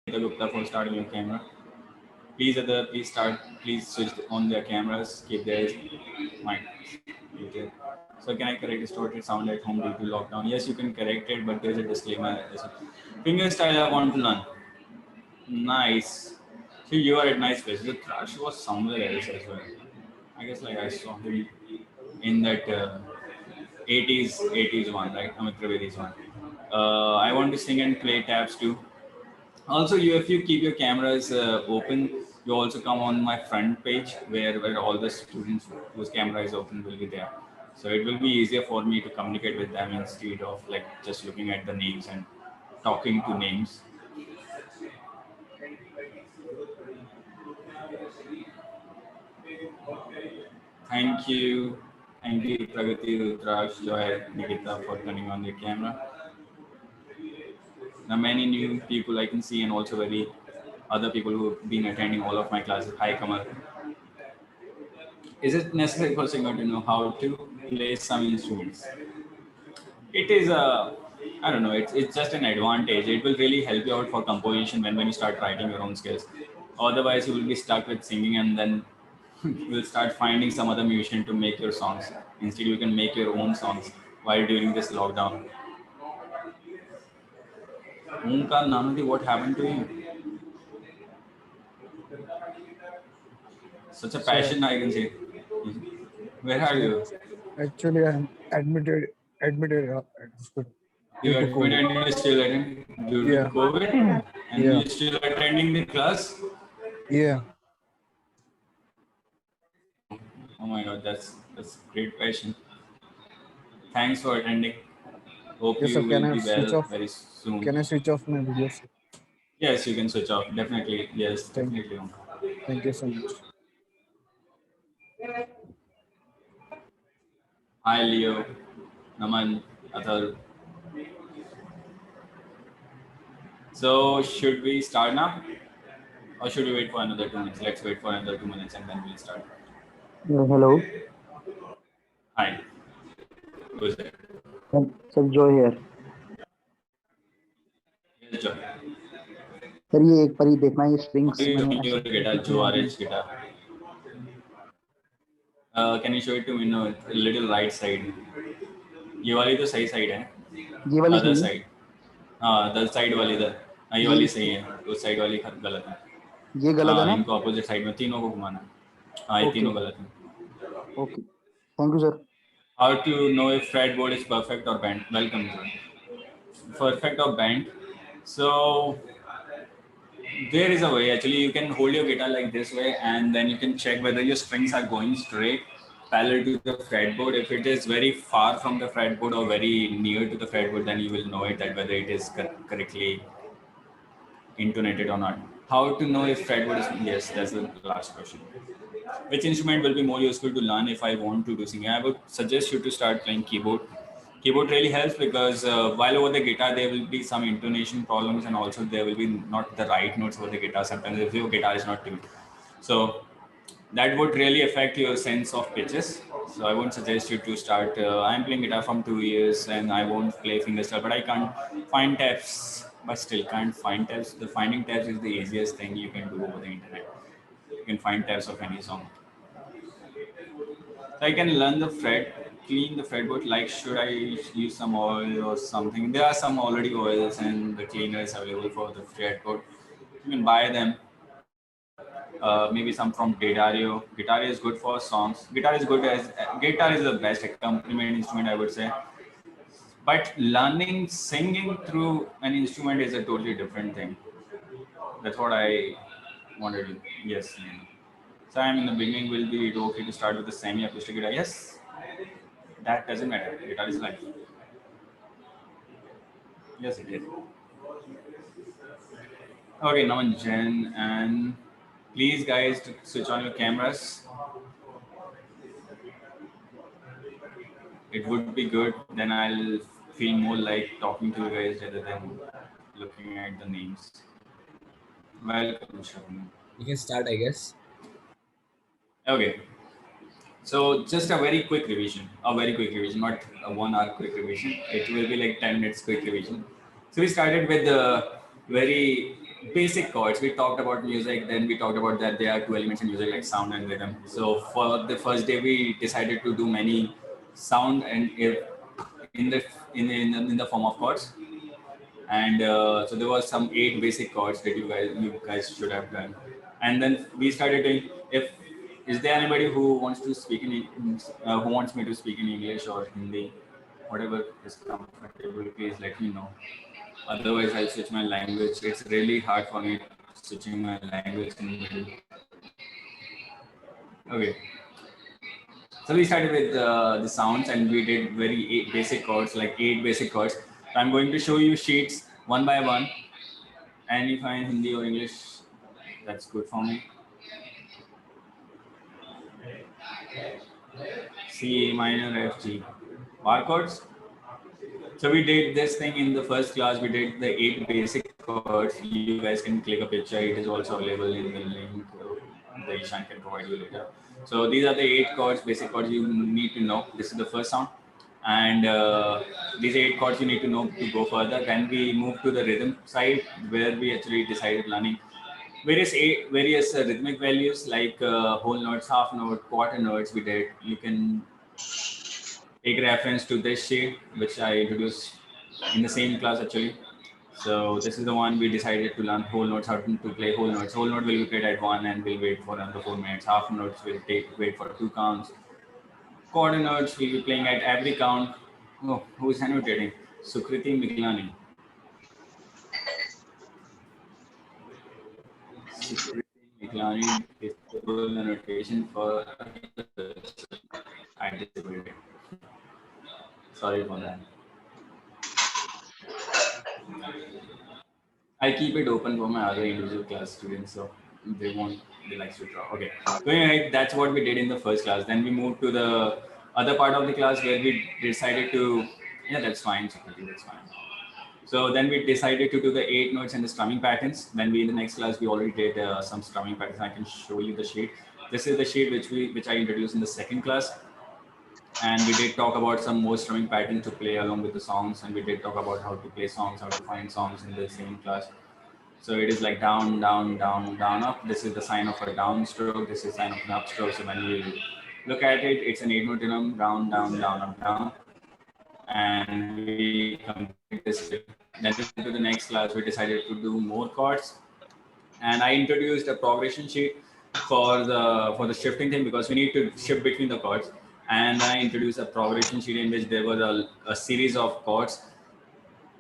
Nikita Gupta for starting your camera. Please switch on their cameras. Keep their mic muted. So can I correct distorted sound at home due to lockdown? Yes, you can correct it, but there's a disclaimer. Finger style I want to learn. Nice. So you are at nice place. The crush was somewhere else as well. I guess like I saw him in that 80s one, right? Amit Trivedi's one. I want to sing and play tabs too. Also, if you keep your cameras open, you also come on my front page where all the students whose camera is open will be there. So it will be easier for me to communicate with them instead of like just looking at the names and talking to names. Thank you, Pragati, Rudraksh, Joy, Nikita for turning on the camera. Now many new people I can see and also very other people who have been attending all of my classes. Hi, Kamal. Is it necessary for singer to know how to play some instruments? It is a, I don't know, it's just an advantage. It will really help you out for composition when you start writing your own skills. Otherwise, you will be stuck with singing and then you'll start finding some other musician to make your songs. Instead, you can make your own songs while during this lockdown. Omkar Nanudi, what happened to you? Such a So, passion, I can say. Where are so you? actually, I'm admitted at hospital due You to admitted COVID. and you're still attending due to Yeah, COVID, and yeah, you're still attending the class. yeah. Oh my God, that's great passion. Thanks for attending. Hope Yes, sir. you will Can I be switch well off? very soon. Can I switch off my videos? Yes, you can switch off. Definitely. Yes, Thank, definitely. thank you so much. Hi, Leo, Naman, Athar. So, should we start now? Or should we wait for another 2 minutes? Let's wait for another 2 minutes and then we'll start. Hello, Hi, who's there? Sir जो है यार Yes, Joy. Sir ये एक बार ही देखना ये What are strings you मैंने showing your ऐसे guitar, कितनी Joe आ गई RH guitar? Can you show it to me? No, a little right side. ये वाली तो सही साइड है. ये वाली अदर सही है साइड. हाँ, द साइड वाली इधर. हाँ, ये ये वाली सही है. उस साइड वाली गलत है. ये गलत है हाँ, ना इनको अपोजिट साइड में तीनों को घुमाना है. हाँ, ये ओके तीनों गलत है. Okay thank you sir How to know if fretboard is perfect or bent? Welcome, sir. Perfect or bent? So there is a way. Actually, you can hold your guitar like this way, and then you can check whether your strings are going straight parallel to the fretboard. If it is very far from the fretboard or very near to the fretboard, then you will know it that whether it is correctly intonated or not. How to know if fretboard is, yes, that's the last question. Which instrument will be more useful to learn if I want to do singing? I would suggest you to start playing keyboard. Keyboard really helps because while over the guitar there will be some intonation problems and also there will be not the right notes over the guitar sometimes if your guitar is not tuned. So that would really affect your sense of pitches. So I won't suggest you to start. I'm playing guitar from 2 years and I won't play fingerstyle, but I can't find tabs. But still can't find tabs. The finding tabs is the easiest thing you can do over the internet. You can find tabs of any song. So I can learn the clean the fretboard. Like, should I use some oil or something? There are some already oils and the cleaners available for the fretboard. You can buy them. Maybe some from Guitario. Guitar is good for songs. Guitar is the best accompaniment instrument, I would say. But learning singing through an instrument is a totally different thing. That's what I wanted to. Yes. Sam, in the beginning, will be it okay to start with the semi-acoustic guitar? Yes, that doesn't matter. Guitar is life. Yes, it is. Okay, now Jen, and please, guys, to switch on your cameras. It would be good. Then I'll feel more like talking to you guys rather than looking at the names. Welcome, Sharma. You can start, I guess. Okay. So just a very quick revision, not a 1 hour quick revision. It will be like 10 minutes quick revision. So we started with the very basic chords. We talked about music, then we talked about that there are two elements in music like sound and rhythm. So for the first day, we decided to do many sound and if in the form of chords. And so there was some 8 basic chords that you guys should have done. And then we started doing. If is there anybody who wants to speak who wants me to speak in English or Hindi, whatever is comfortable, please let me know. Otherwise, I'll switch my language. It's really hard for me switching my language in the middle. Okay. So we started with the sounds and we did very 8 basic chords, like 8 basic chords. So I'm going to show you sheets one by one. And if I'm Hindi or English, that's good for me. C, A minor, F, G. Bar chords. So we did this thing in the first class. We did the 8 basic chords. You guys can click a picture. It is also available in the link the Ishan can provide you later. So these are the 8 chords, basic chords you need to know. This is the first sound. And these 8 chords you need to know to go further. Then we move to the rhythm side where we actually decided learning various rhythmic values like whole notes, half note, quarter notes we did. You can take reference to this sheet, which I introduced in the same class actually. So this is the one we decided to learn whole notes, how to play whole notes. Whole note will be played at 1 and we'll wait for another 4 minutes. Half notes will wait for 2 counts. Quarter notes will be playing at every count. Oh, who is annotating? Sukriti Miklani. Sukriti Miklani disabled the notation for I disabled it. Sorry for that. I keep it open for my other individual class students, so they like to draw. Okay, going ahead, that's what we did in the first class. Then we moved to the other part of the class where we decided to, yeah, that's fine, Sukriti, that's fine. So then we decided to do the 8 notes and the strumming patterns. Then in the next class, we already did some strumming patterns. I can show you the sheet. This is the sheet which I introduced in the second class. And we did talk about some more strumming patterns to play along with the songs. And we did talk about how to play songs, how to find songs in the same class. So it is like down, down, down, down, up. This is the sign of a down stroke. This is the sign of an up stroke. So when you look at it, it's an 8-note rhythm, down, down, down, up, down. And we complete this. Then to the next class, we decided to do more chords. And I introduced a progression sheet for the shifting thing because we need to shift between the chords. And I introduced a progression sheet in which there was a series of chords.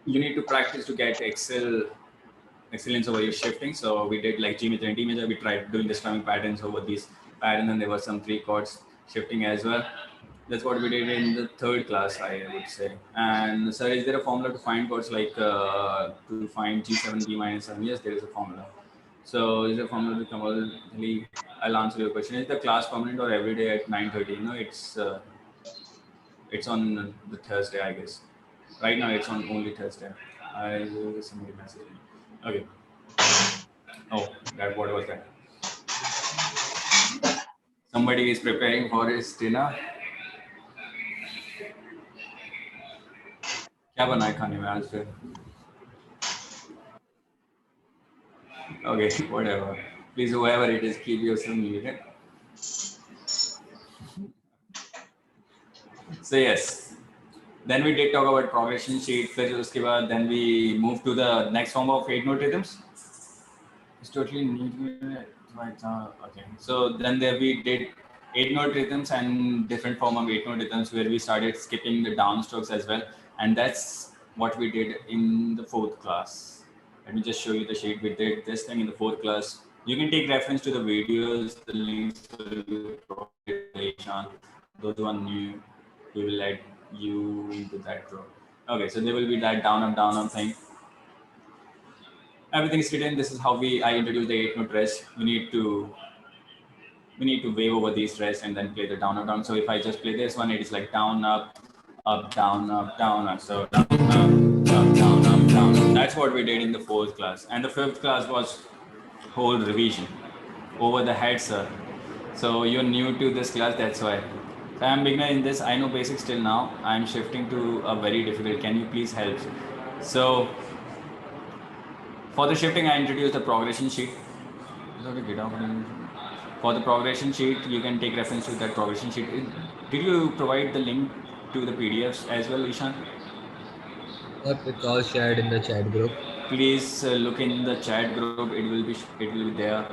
You need to practice to get excellence over your shifting. So we did like G major and D major. We tried doing the strumming patterns over these patterns, and there were some 3 chords shifting as well. That's what we did in the third class, I would say. And sir, is there a formula to find chords like to find G7, B minus 7? Yes, there is a formula. So is the formula to come? I'll answer your question. Is the class permanent or every day at 9:30? No, it's on the Thursday, I guess. Right now, it's on only Thursday. I will somebody message me. Okay. Oh, what was that? Somebody is preparing for his dinner. क्या बना है खाने में आज फिर? Okay, whatever. Please, whoever it is, keep yourself muted. So yes, then we did talk about progression sheet. फिर उसके बाद then we moved to the next form of 8-note rhythms. It's totally new right now. Okay, so then there we did 8-note rhythms and different form of 8-note rhythms where we started skipping the downstrokes as well, and that's what we did in the 4th class. Let me just show you the sheet. We did this thing in the 4th class. You can take reference to the videos. The links will be provided. Those who are new, we will let you into that draw. Okay, so there will be that down up thing. Everything is written. This is how I introduce the 8-note rest. We need to wave over these rests and then play the down up down. So if I just play this one, it is like down up, up down up down up. So down up down up down up. That's what we did in the 4th class, and the 5th class was whole revision over the head, sir. So you're new to this class, that's why. So I'm beginner in this. I know basics till now. I'm shifting to a very difficult. Can you please help? So For the shifting, I introduced the progression sheet. For the progression sheet, you can take reference to that progression sheet. Did you provide the link to the PDFs as well, Ishan? Yep, it's all shared in the chat group. Please look in the chat group. It will be there.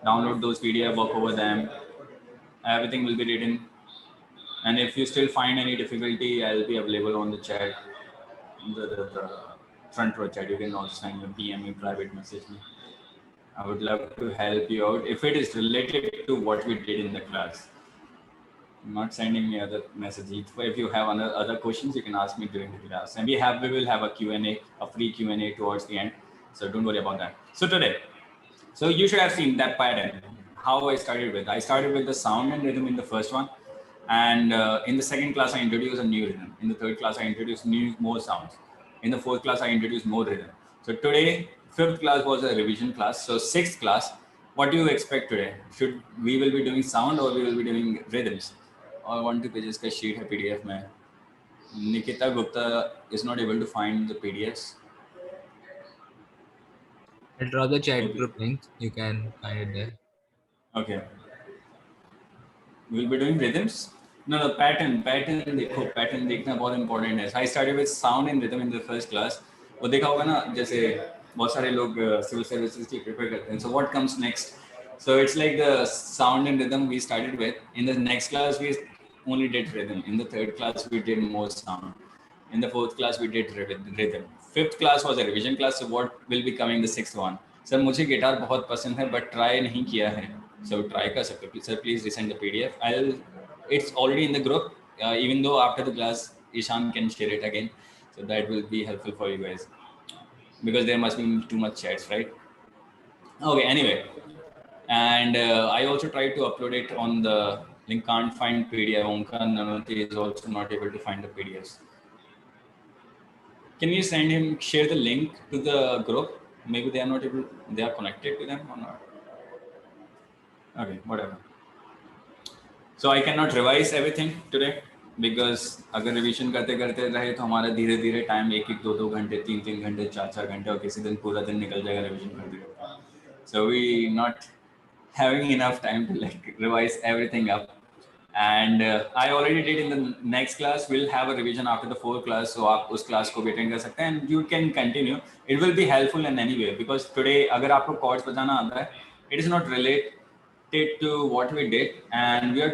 Download those PDF, work over them. Everything will be written. And if you still find any difficulty, I'll be available on the chat, the front row chat. You can also send me a PM me, private message me. I would love to help you out if it is related to what we did in the class. I'm not sending me other messages. If you have other questions, you can ask me during the class. And we will have a Q&A, a free Q&A towards the end. So don't worry about that. So today, so you should have seen that pattern. How I started with the sound and rhythm in the first one. And in the second class, I introduced a new rhythm. In the third class, I introduced more sounds. In the fourth class, I introduced more rhythm. So today, fifth class was a revision class. So sixth class, what do you expect today? We will be doing sound or we will be doing rhythms? Or 1-2 pages का sheet है PDF में. Nikita Gupta is not able to find the PDFs. I'll drop the chat group link. You can find it there. Okay. We'll be doing rhythms. No, pattern देखो, pattern देखना बहुत important है. I started with sound and rhythm in the first class. वो देखा होगा ना, जैसे बहुत सारे लोग civil services की prepare करते हैं. So what comes next? So it's like the sound and rhythm we started with. In the next class, we only did rhythm. In the third class, we did more sound. In the fourth class, we did rhythm. Fifth class was a revision class. So what will be coming the sixth one? Sir, मुझे guitar बहुत पसंद है, but try नहीं किया है. So try कर सकते हो. Sir, please resend the PDF. It's already in the group. Even though after the class, Ishan can share it again. So that will be helpful for you guys. Because there must be too much chats, right? Okay, anyway. And I also tried to upload it on the link. Can't find PDF. Omkar Nanoti is also not able to find the PDFs. Can you send him, share the link to the group? Maybe they are not able, they are connected to them or not. Okay, whatever. So I cannot revise everything today because अगर revision करते करते रहे तो हमारा धीरे धीरे time 1-1, 2-2 घंटे, 3-3 घंटे, 4-4 घंटे और किसी दिन पूरा दिन निकल जाएगा revision करते करते. So we not having enough time to like revise everything up. And I already did in the next class. We'll have a revision after the 4th class, so आप उस class को भी attend कर सकते हैं and you can continue. It will be helpful in any way because today अगर आपको chords बजाना आता है, it is not related to what we did, and we are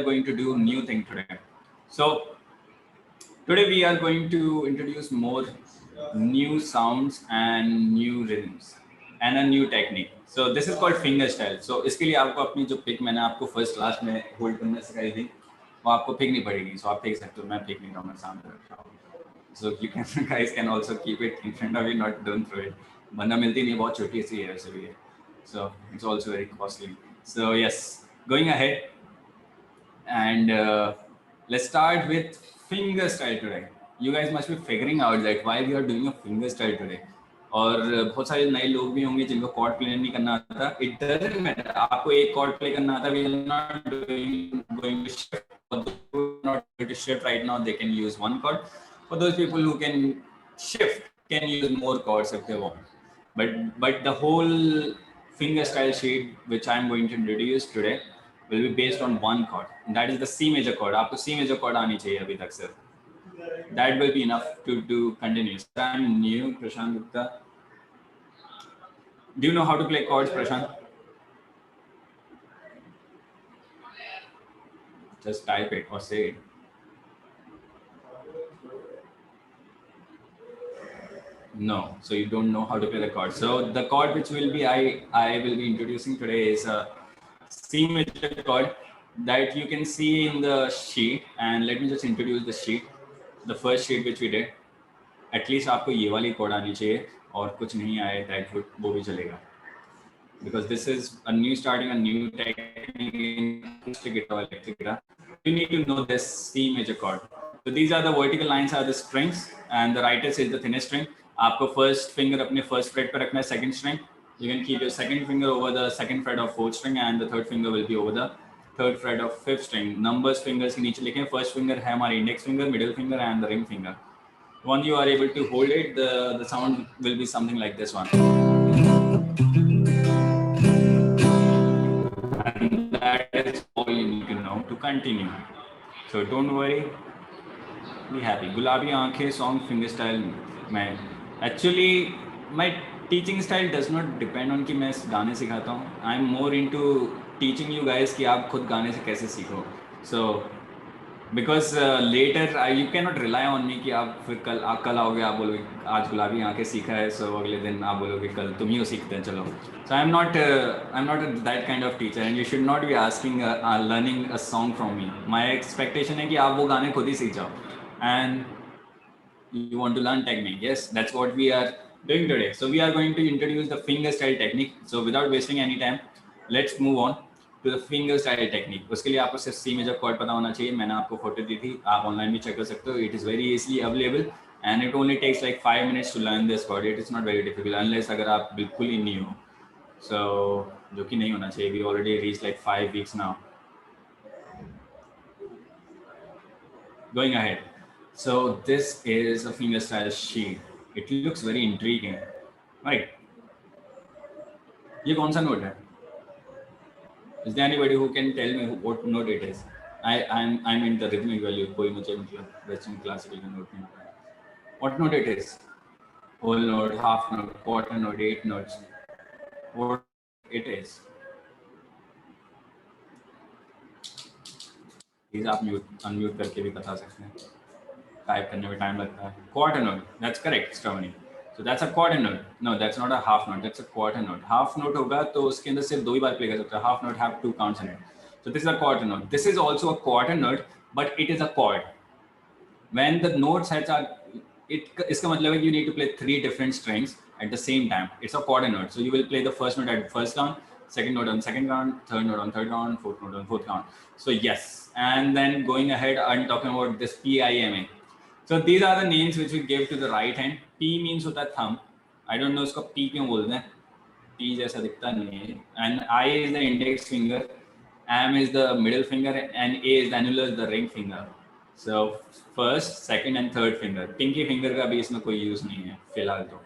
going to do new thing today. So today we are going to introduce more new sounds and new rhythms and a new technique. So this is called finger style. So इसके लिए आपको अपनी जो pick मैंने आपको first class में hold करना सिखाई थी, वो आपको फेंकनी पड़ेगी. So आप फेंक सकते हो, मैं फेंक नहीं रहा हूँ, मैं सामने रख रहा हूँ. So you guys can also keep it in front of you, not don't throw it. बंदा मिलती नहीं, बहुत छोटी सी है वैसे भी है. So it's also very costly. So yes, going ahead, and let's start with finger style today. You guys must be figuring out that why we are doing a finger style today. और बहुत सारे नए लोग भी होंगे जिनको cord play नहीं करना आता. इट डजंट मैटर, आपको एक कॉर्ड प्ले करना आता. We are not going to shift. Not going to shift right now. They can use one chord. For those people who can shift can use more chords if they want. But the whole finger style sheet which I am going to introduce today will be based on one chord. And that is the C major chord. आपको C major chord आनी चाहिए अभी तक sir. That will be enough to do continuous. I'm new, Prashant Gupta. Do you know how to play chords, Prashant? Just type it or say it. No, so you don't know how to play the chord. So the chord which will be I will be introducing today is a C major chord that you can see in the sheet. And let me just introduce the sheet. The first sheet which we did. At least आपको ये वाली chord आनी चाहिए और कुछ नहीं आए that would वो भी चलेगा. Because this is a new starting, a new technique in acoustic guitar, electric guitar. You need to know this C major chord. So these are the vertical lines are the strings and the rightest is the thinnest string. आपको first finger अपने first fret पर रखना है, second string. You can keep your second finger over the second fret of fourth string and the third finger will be over the third fret of fifth string. Numbers fingers के नीचे लिखें. First finger है हमारी index finger, middle finger and the ring finger. Once you are able to hold it, the sound will be something like this one. And that is all you need to know to continue. So don't worry, be happy. Gulabi Aankhein song fingerstyle में actually my teaching style does not depend on कि मैं गाने सिखाता हूँ. I'm more into teaching you guys कि आप खुद गाने से कैसे सीखो. So because later you cannot rely on me कि आप फिर कल आओगे आप बोलोगे आज गुलाबी आंखें सीखा है so अगले दिन आप बोलोगे कल तुम ही सीखते हैं चलो. So I'm not that kind of teacher and you should not be asking learning a song from me. My expectation है कि आप वो गाने खुद ही सीख जाओ and you want to learn technique. Yes, that's what we are doing today. So we are going to introduce the finger style technique. So without wasting any time, let's move on to the finger style technique. उसके लिए आपको सिर्फ C major chord पता होना चाहिए. मैंने आपको photo दी थी, आप ऑनलाइन भी चेक कर सकते हो. It is very easily available and it only takes like 5 minutes to learn this chord. It is not very difficult unless अगर आप बिल्कुल ही नहीं हो. So जो कि नहीं होना चाहिए. We already reached like 5 weeks now. Going ahead. So this is a fingerstyle sheet. It looks very intriguing, right? ये कौन सा note है? Is there anybody who can tell me what note it is? I'm in the rhythmic value. कोई मुझे मतलब western classical का note नहीं आता है. What note it is? Whole note, half note, quarter note, 8 notes. What it is? Please आप unmute करके भी बता सकते हैं. टाइप करने में टाइम लगता है. Quarter note, that's correct, Stravani. So that's a quarter note. No, that's not a half note. That's a quarter note. Half note होगा तो उसके अंदर सिर्फ 2 ही बार प्ले कर सकते हैं. Half note have 2 counts in it. So this is a quarter note. This is also a quarter note, but it is a chord. When the note sets are, इसका मतलब है you need to play 3 different strings at the same time. It's a quarter note. So you will play the first note at first count, second note on second count, third note on third count, fourth note on fourth count. So yes, and then going ahead, I'm talking about this PIMA. So these are the names which we give to the right hand. P means होता है thumb. I don't know उसको P क्यों बोलते हैं. P जैसा दिखता नहीं है. And I is the index finger, M is the middle finger, and A is the annular, the ring finger. So first, second, and third finger. Pinky finger का भी इसमें कोई use नहीं है फिलहाल तो.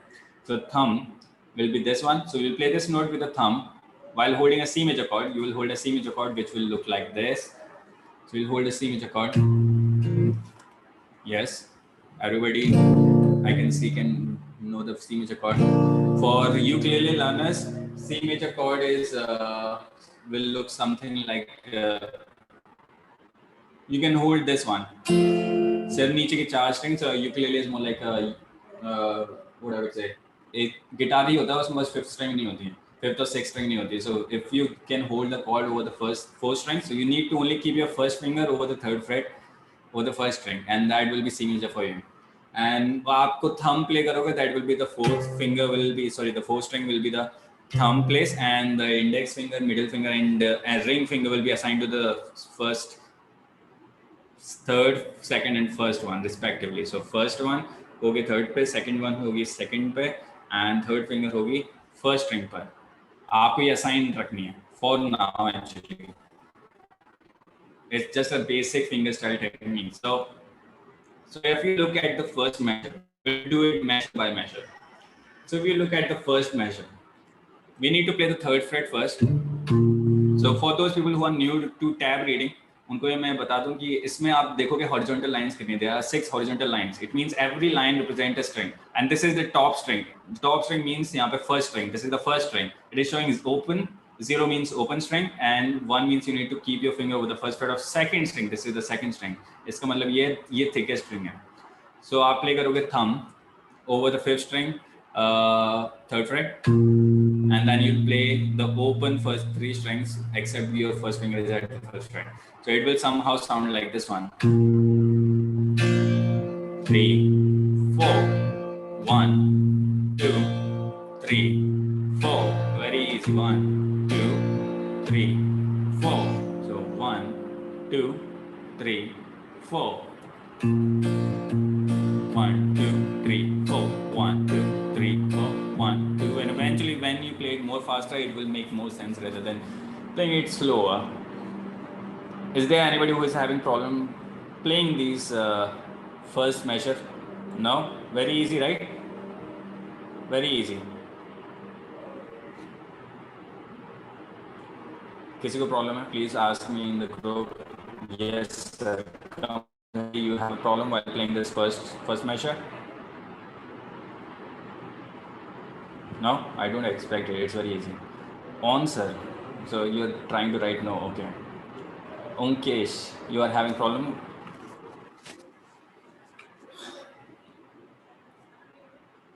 So thumb will be this one. So we'll play this note with the thumb while holding a C major chord. You will hold a C major chord which will look like this. So we'll hold a C major chord. Yes. Everybody I can see can know the C major chord. For ukulele learners, C major chord is will look something like you can hold this one. सिर्फ नीचे के 4 strings. Ukulele is more like a what I would say. एक guitar ही होता है उसमें बस 5th string नहीं होती है. 5th or 6th string नहीं होती. So if you can hold the chord over the first 4 strings, so you need to only keep your first finger over the 3rd fret over the first string, and that will be C major for you. And आपको thumb play करोगे, that will be the 4th finger will be the 4th string will be the thumb place, and the index finger, middle finger, and ring finger will be assigned to the first, third, second, and first one respectively. So first one होगी third पे, second one होगी second पे, and third finger होगी first string पर. आपको ये assign रखनी है for now actually. It's just a basic fingerstyle technique. So if you look at the first measure, we'll do it measure by measure. So if you look at the first measure, we need to play the 3rd fret first. So for those people who are new to tab reading, उनको ये मैं बता दूं कि इसमें आप देखोगे horizontal lines कितनी. There are 6 horizontal lines. It means every line represents a string, and this is the top string. The top string means यहाँ पे first string. This is the first string. It is showing is open. 0 means open string, and 1 means you need to keep your finger over the first fret of second string. This is the second string. इसका मतलब ये thickest string है. So आप play करोगे thumb over the 5th string, 3rd fret, and then you play the open first 3 strings except your first finger is at the 1st fret. So it will somehow sound like this one. 3, 4, 1, 2, 3, 4. Very easy. 1, 2, 3, 4. So 1, 2, 3, 4. 1, 2, 3, 4. 1, 2, 3, 4. 1, 2. And eventually when you play it more faster, it will make more sense rather than playing it slower. Is there anybody who is having problem playing these first measure? No? Very easy, right? Very easy. किसी को problem है? Please ask me in the group. Yes, sir. You have a problem while playing this first measure? No? I don't expect it. It's very easy. On, sir. So you're trying to write no. Okay. Onkesh, you are having problem?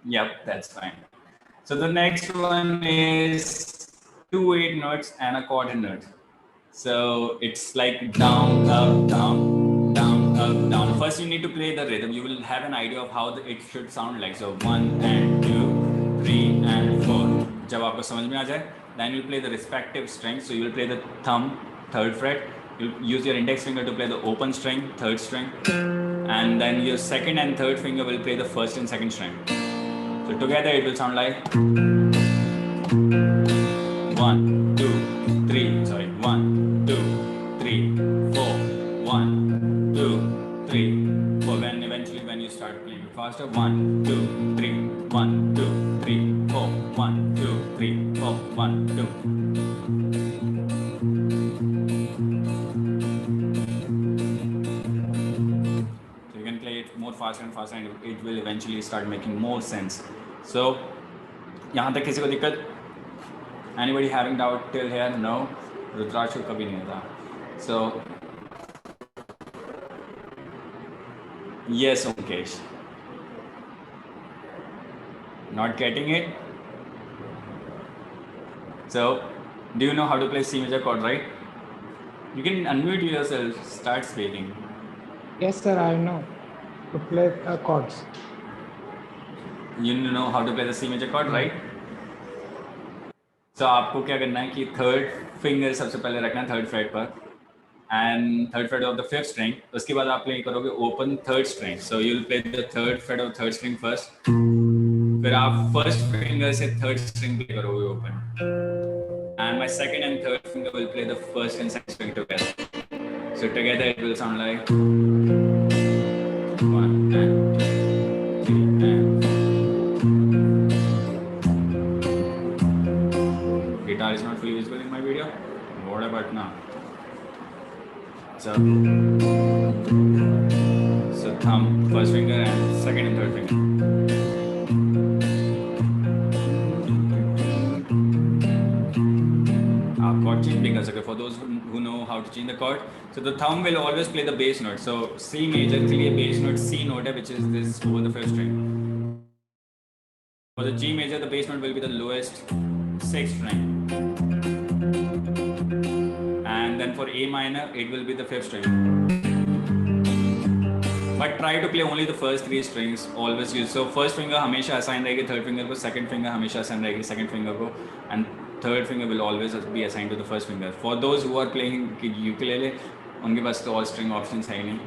Yep, that's fine. So the next one is 2/8 notes and a quarter note. So it's like down, up, down, down, up, down. First, you need to play the rhythm. You will have an idea of how it should sound like. So 1 and 2, 3 and 4. जब आपको समझ में आ जाए, then you'll play the respective strings. So you will play the thumb, 3rd fret. You'll use your index finger to play the open string, 3rd string. And then your 2nd and 3rd finger will play the 1st and 2nd string. So together it will sound like 1, 2, 3, sorry, 1, 2, 3, 4, 1, 2, 3, 4. When eventually when you start playing it faster, 1, 2, 3, 1, 2, 3, 4, 1, 2, 3, 4, 1, 2. So you can play it more faster and faster, and it will eventually start making more sense. So, यहाँ तक किसी को दिक्कत? Anybody having doubt till here? No. रुद्राक्ष को कभी नहीं था. So, yes, Omkesh. Not getting it? So, do you know how to play C major chord, right? You can unmute yourself, start speaking. Yes, sir, I know to play chords. You know how to play the C major chord, right? So आपको क्या करना है कि 3rd finger सबसे पहले रखना है 3rd fret पर, and 3rd fret of the 5th string. उसके बाद आप play करोगे open 3rd string. So you'll play the 3rd fret of 3rd string first. फिर आप 1st finger से 3rd string play करोगे open. And my 2nd and 3rd finger will play the 1st and 2nd string together. So together it will sound like 1 and 2, 3 and 4. Guitar is not fully visible in my video. What about now? So thumb, 1st finger, and 2nd and 3rd finger. आप chord change भी कर सकते हो. For those who know how to change the chord, so the thumb will always play the bass note. So C major के लिए bass note C note है, which is this over the 5th string. For the G major, the bass note will be the lowest 6th string. And then for A minor, it will be the 5th string. But try to play only the first 3 strings. Always use. So first finger हमेशा assign रहेगी 3rd finger को, 2nd finger हमेशा assign रहेगी 2nd finger को, and 3rd finger will always be assigned to the 1st finger. For those who are playing ukulele, उनके पास तो all string options है ही नहीं.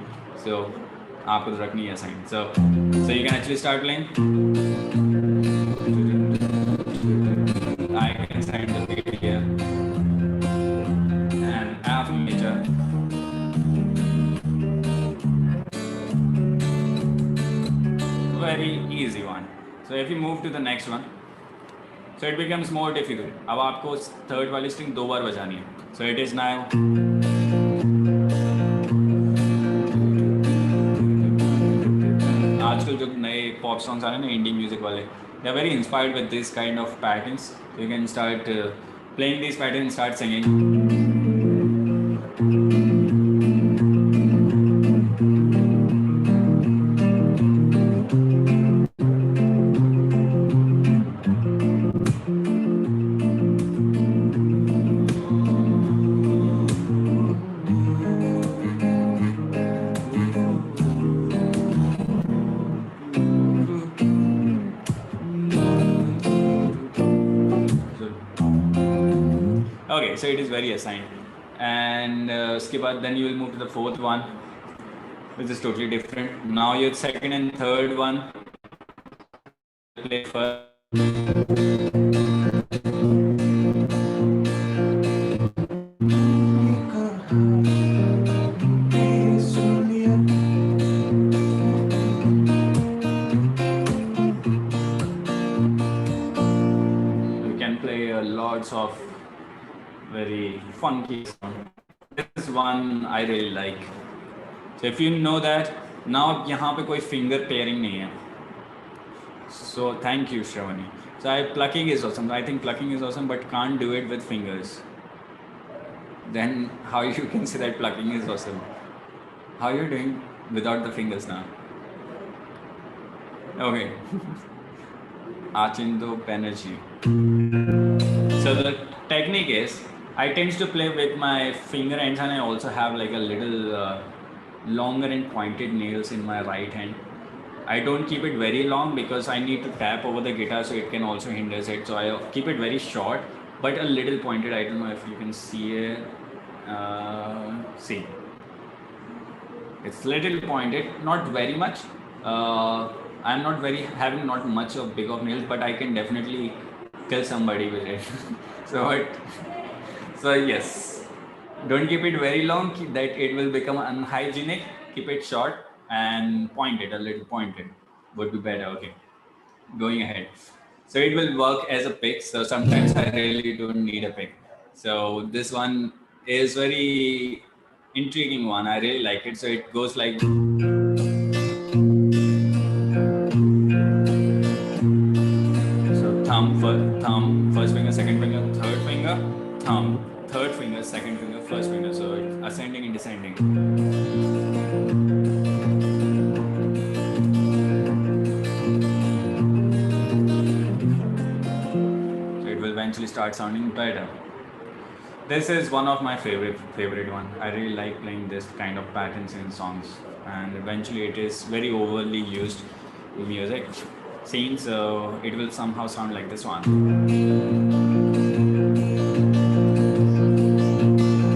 So आपको तो रखनी है assign. So you can actually start playing. I can assign the beat here. And F major. Very easy one. So if you move to the next one, so it becomes more difficult. अब आपको 3rd वाली string 2 बार बजानी है. So it is now. आजकल जो नए pop songs आ रहे हैं ना, indie music वाले, they are very inspired with this kind of patterns. So you can start playing these patterns and start singing. Okay, so it is very assigned, and उसके बाद then you will move to the 4th one, which is totally different. Now your 2nd and 3rd one play first. sorts of very funky sound. This one I really like. So if you know that, now यहाँ पे कोई finger pairing नहीं है. So thank you, Shravani. So plucking is awesome. I think plucking is awesome, but can't do it with fingers. Then how you can say that plucking is awesome? How are you doing without the fingers now? Okay. Achindo Banerjee. So the technique is, I tend to play with my finger ends, and I also have like a little longer and pointed nails in my right hand. I don't keep it very long because I need to tap over the guitar, so it can also hinder it. So I keep it very short, but a little pointed. I don't know if you can see it. See, it's little pointed, not very much. I'm not having not much of big of nails, but I can definitely kill somebody with it. So yes, don't keep it very long, that it will become unhygienic. Keep it short and pointed, a little pointed would be better. Okay, going ahead. So it will work as a pick. So sometimes I really don't need a pick. So this one is very intriguing one. I really like it. So it goes like. Thumb, first finger, second finger, third finger, thumb, third finger, second finger, first finger. So it's ascending and descending. So it will eventually start sounding better. This is one of my favorite one. I really like playing this kind of patterns in songs, and eventually it is very overly used in music scene, so it will somehow sound like this one.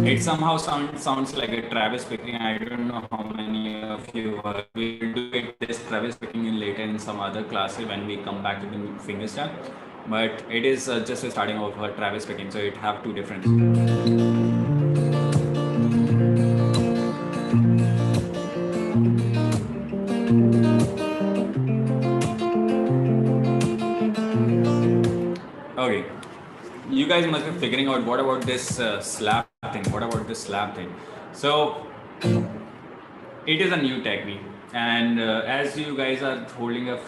It somehow sounds like a Travis picking. I don't know how many of you will do it this Travis picking in later in some other classes when we come back to the fingerstyle, but it is just a starting of a Travis picking, so it have two different. Okay, you guys must be figuring out what about this slap thing? What about this slap thing? So it is a new technique, and as you guys are holding a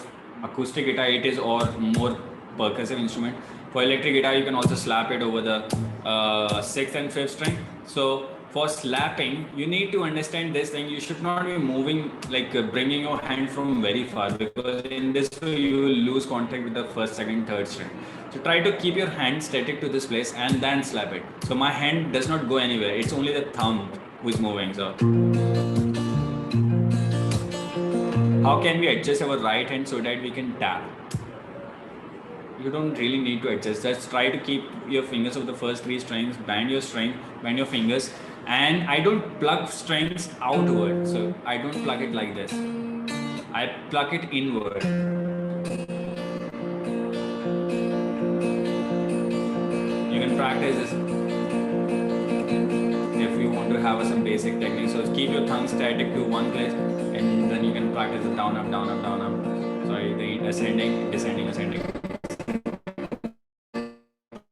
acoustic guitar, it is or more percussive instrument. For electric guitar, you can also slap it over the sixth and fifth string. So for slapping, you need to understand this thing. You should not be moving like bringing your hand from very far, because in this way you will lose contact with the first, second, third string. So try to keep your hand static to this place and then slap it. So my hand does not go anywhere. It's only the thumb who is moving. So how can we adjust our right hand so that we can tap? You don't really need to adjust. Just try to keep your fingers over the first three strings, bend your fingers, and I don't pluck strings outward. So I don't pluck it like this. I pluck it inward. You can practice this if you want to have some basic techniques. So keep your thumb static to one place, and then you can practice the down, up, down, up, down, up. Sorry, the ascending, descending, ascending.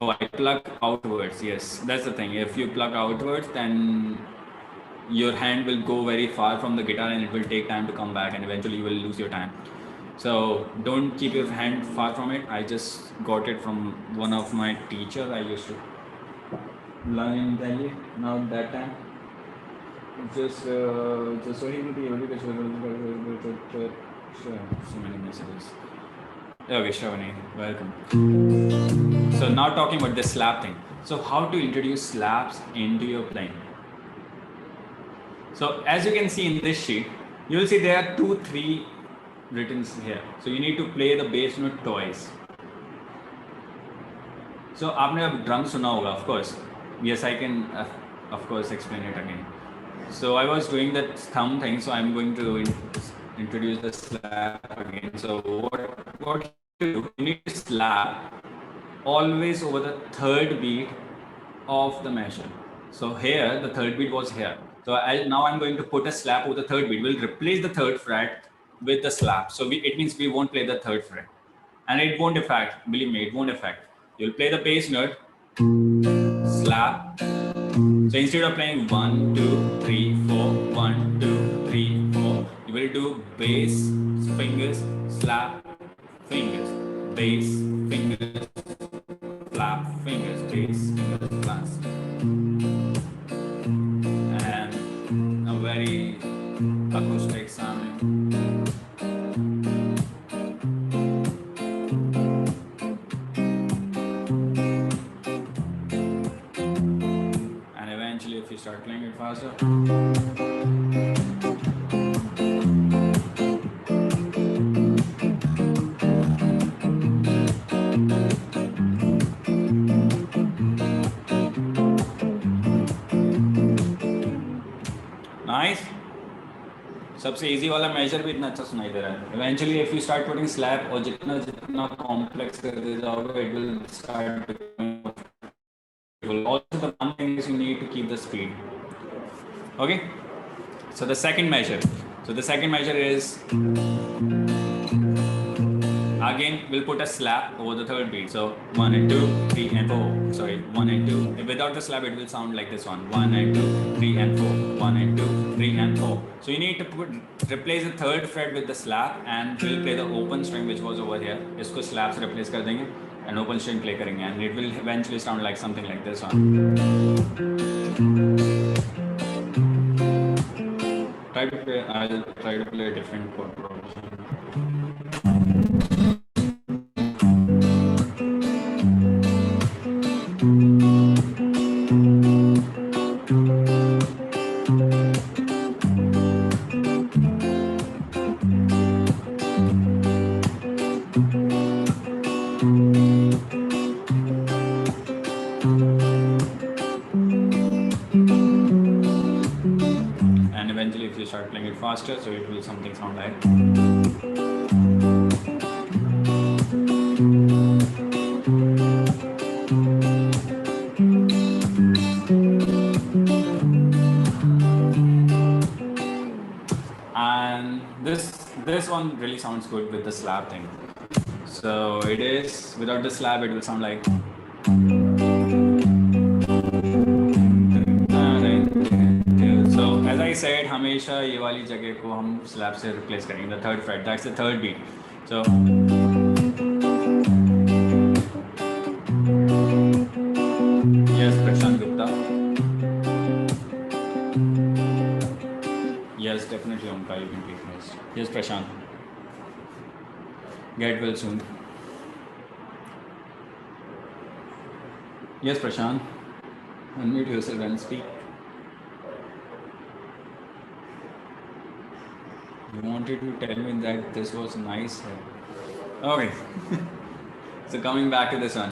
Oh, I pluck outwards. Yes, that's the thing. If you pluck outwards, then your hand will go very far from the guitar, and it will take time to come back, and eventually you will lose your time. So don't keep your hand far from it. I just got it from one of my teachers. I used to learn in Delhi. Now that time, just so he will be able to so many messages. Okay, Shravani, welcome. So now talking about the slap thing. So how to introduce slaps into your playing. So as you can see in this sheet, you will see there are 2, 3 written here. So you need to play the bass note twice. So आपने अब drum सुना होगा, of course. Yes, I can of course explain it again. So I was doing that thumb thing, so I'm going to introduce the slap again. So what you do, you need to slap always over the third beat of the measure. So here the third beat was here. So now I'm going to put a slap over the third beat. We'll replace the third fret with the slap. So it means we won't play the third fret, and it won't affect. Believe me, it won't affect. You'll play the bass note, slap. So instead of playing 1, 2, 3, 4, 1, 2, 3, 4, you will do bass, fingers, slap, fingers, bass, fingers, slap, fingers, bass, fingers, slap. And a very acoustic sounding. And eventually if you start playing it faster, nice. सबसे easy वाला major भी इतना अच्छा सुनाई दे रहा है. Eventually if you start putting slap और जितना जितना complex करते जाओगे, it will start becoming difficult. Also the one thing is you need to keep the speed. Okay, so the second measure. So the second measure is, again we'll put a slap over the third beat. So 1 and 2, 3 and 4. Sorry, 1 and 2. Without the slap, it will sound like this one. 1 and 2, 3 and 4. 1 and 2, 3 and 4. So you need to replace the third fret with the slap, and we'll play the open string which was over here. इसको slap से replace कर देंगे and open string play करेंगे, and it will eventually sound like something like this one. I'll try to play a different chord progression. And eventually if you start playing it faster, so it will something sound like. And this one really sounds good with the slap thing. So it is, without the slap it will sound like. So as I said, हमेशा ये वाली जगह को हम slap से replace करेंगे, the third fret, that's the third beat. So yes, Prashant Gupta. Yes, definitely Omkar, you can take this. Yes, Prashant. Get well soon. Yes, Prashant. Unmute yourself and speak. You wanted to tell me that this was nice. Okay. So coming back to this one.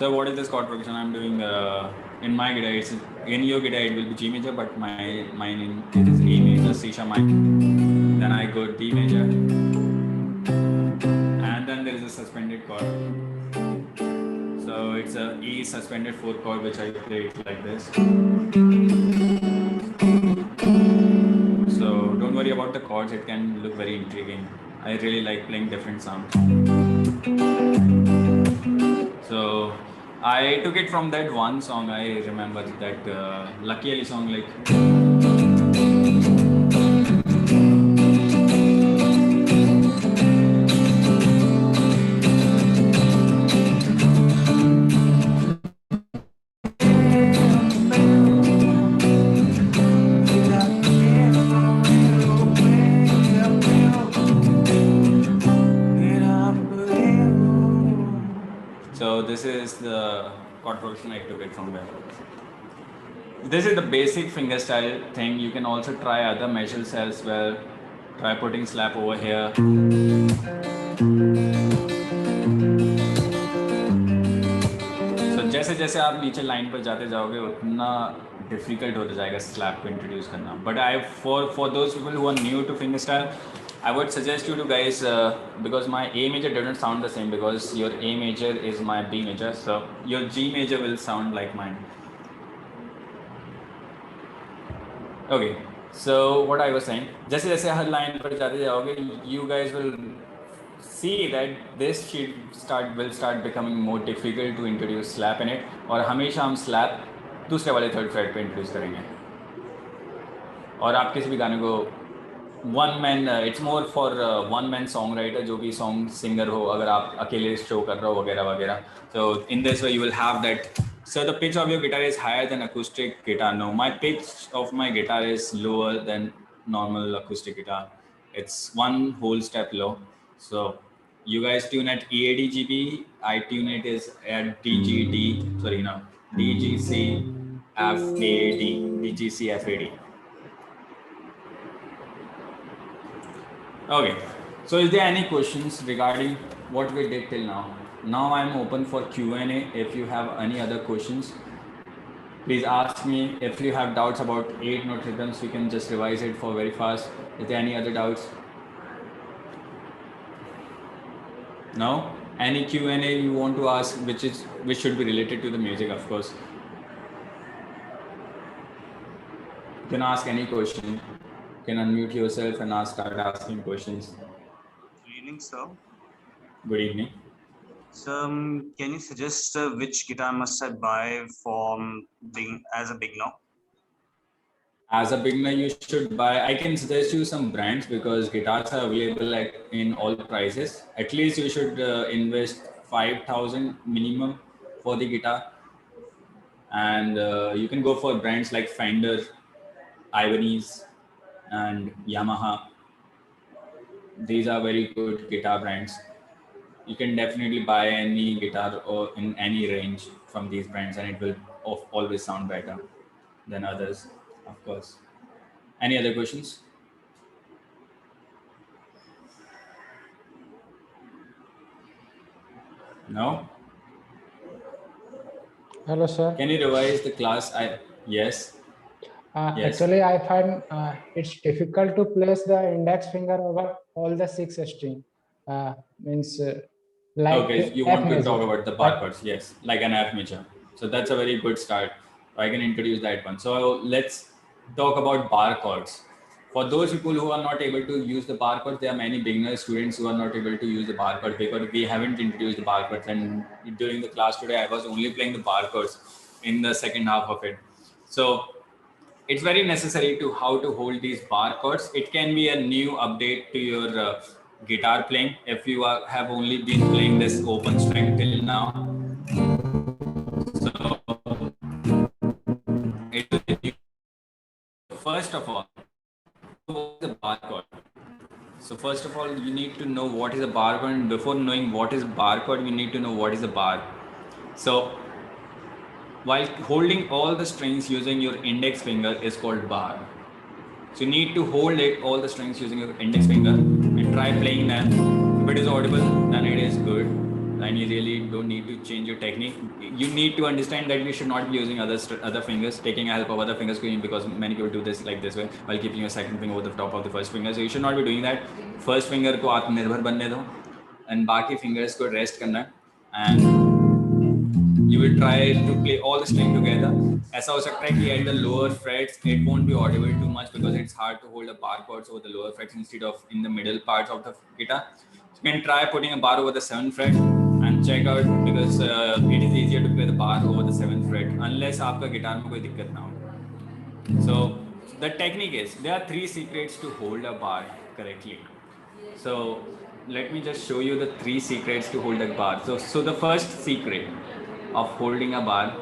So what is this chord progression I'm doing in my guitar? It's in your guitar it will be G major, but mine it is A major, C sharp minor. Then I go D major, and then there is a suspended chord. So it's a E suspended 4th chord which I play it like this. So don't worry about the chords; it can look very intriguing. I really like playing different sounds. So I took it from that one song. I remember that Lucky Ali song, like. So this is the chord progression. I took it from there. This is the basic fingerstyle thing. You can also try other measures as well. Try putting slap over here. So जैसे जैसे आप नीचे line पर जाते जाओगे उतना difficult होता जाएगा स्लैप को इंट्रोड्यूस करना. But I for those people who are new to finger style, I would suggest you to guys, because my A major doesn't sound the same because your A major is my B major, so your G major will sound like mine. Okay, so what I was saying, जैसे जैसे हर line पर जाते जाओगे, you guys will see that this will start becoming more difficult to introduce slap in it, और हमेशा हम slap दूसरे वाले थर्ड फ्रेट पे इंट्रोड्यूस करेंगे. और आप किसी भी गाने को one man, it's more for one man song writer, जो भी सॉन्ग सिंगर हो, अगर आप अकेले शो कर रहे हो वगैरह वगैरह. So in this way you will have that. So the pitch of your guitar is higher than acoustic guitar. No, my pitch of my guitar is lower than normal acoustic guitar. It's one whole step low. So you guys tune at EADGB, I tune it is at DGD, sorry no, DGC FAD, DGC FAD. Okay, so is there any questions regarding what we did till now? Now I'm open for Q&A. If you have any other questions, please ask me. If you have doubts about 8 note rhythms, we can just revise it for very fast. Is there any other doubts? No? Any Q&A you want to ask, which should be related to the music, of course. You can ask any question. You can unmute yourself and start asking questions. Good evening, sir. Good evening. So, can you suggest which guitar must I buy as a beginner? As a beginner, you should buy. I can suggest you some brands because guitars are available in all prices. At least you should invest 5,000 minimum for the guitar, and you can go for brands like Fender, Ibanez, and Yamaha. These are very good guitar brands. You can definitely buy any guitar or in any range from these brands, and it will always sound better than others, of course. Any other questions? No? Hello, sir. Can you revise the class? Yes. Yes. Actually, I find it's difficult to place the index finger over all the 6 string. Like Okay, you F want to major. talk about the bar chords, yes, like an F major. So that's a very good start. I can introduce that one. So let's talk about bar chords. For those people who are not able to use the bar chords, there are many beginner students who are not able to use the bar chord because we haven't introduced the bar chords. And during the class today, I was only playing the bar chords in the second half of it. So it's very necessary to how to hold these bar chords. It can be a new update to your guitar playing if you have only been playing this open string till now. So first of all, what is a bar chord? So first of all, you need to know what is a bar chord, and before knowing what is bar chord, we need to know what is a bar. So while holding all the strings using your index finger is called bar. So you need to hold all the strings using your index finger and try playing them. If it is audible, then it is good. And you really don't need to change your technique. You need to understand that you should not be using other fingers, taking help of other fingers, because many people do this like this way while keeping your second finger over the top of the first finger. So you should not be doing that. First finger को आत्मनिर्भर बनने दो, and बाकी fingers को rest करना, and you will try to play all the string together. ऐसा हो सकता है कि at the lower frets it won't be audible too much because it's hard to hold the bar chords over the lower frets instead of in the middle parts of the guitar. So you can try putting a bar over the 7th fret and check out, because it is easier to play the bar over the 7th fret unless आपका guitar में कोई दिक्कत ना हो. So the technique is, there are 3 secrets to hold a bar correctly. So let me just show you the 3 secrets to hold a bar. So the first secret of holding a bar